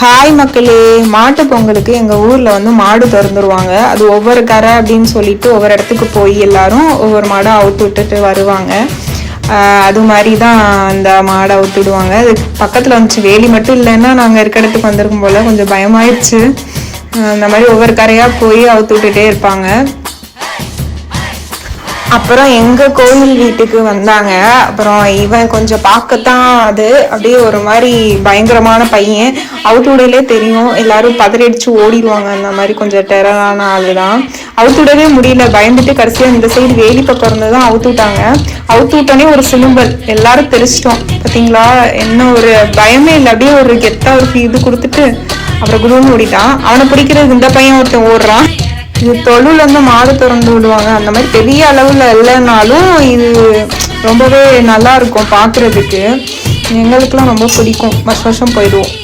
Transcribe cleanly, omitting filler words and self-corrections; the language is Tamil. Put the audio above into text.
ஹாய் மக்களே, மாட்டு பொங்கலுக்கு எங்கள் ஊரில் வந்து மாடு திறந்துருவாங்க. அது ஒவ்வொரு கரை அப்படின்னு சொல்லிட்டு ஒவ்வொரு இடத்துக்கு போய் எல்லாரும் ஒவ்வொரு மாடை அவுத்து விட்டுட்டு வருவாங்க. அது மாதிரி தான் அந்த மாடை அவுத்து விடுவாங்க. அது பக்கத்தில் வந்துச்சு, வேலி மட்டும் இல்லைன்னா நாங்கள் இருக்க இடத்துக்கு வந்திருக்கும் போல் கொஞ்சம் பயமாயிடுச்சு. அந்த மாதிரி ஒவ்வொரு கரையாக போய் அவுத்து விட்டுட்டே இருப்பாங்க. அப்புறம் எங்கள் கோயில் வீட்டுக்கு வந்தாங்க. அப்புறம் இவன் கொஞ்சம் பார்க்கத்தான் அது அப்படியே ஒரு மாதிரி பயங்கரமான பையன். அவுத்துடையிலே தெரியும், எல்லாரும் பதறடிச்சு ஓடிடுவாங்க. அந்த மாதிரி கொஞ்சம் டெரரான ஆளு தான். அவுத்துடவே முடியல, பயந்துட்டு கடைசியாக இந்த சைடு வேலி பக்கம் இருந்ததான் அவுத்து விட்டாங்க. அவுத்து விட்டோன்னே ஒரு சிலும்பல், எல்லாரும் தெரிச்சிட்டோம். பார்த்தீங்களா, என்ன ஒரு பயமே இல்லை, அப்படியே ஒரு கெத்தா ஒரு இது கொடுத்துட்டு அப்புறம் குருன்னு ஓடிட்டான். அவனை பிடிக்கிறது இந்த பையன் ஒருத்தன் ஓடுறான். இது தொழுல இருந்து மாடு திறந்து விடுவாங்க. அந்த மாதிரி பெரிய அளவுல இல்லைனாலும் இது ரொம்பவே நல்லா இருக்கும் பார்க்கறதுக்கு. எங்களுக்கெல்லாம் ரொம்ப பிடிக்கும், வருஷம் வருஷம் போயிடுவோம்.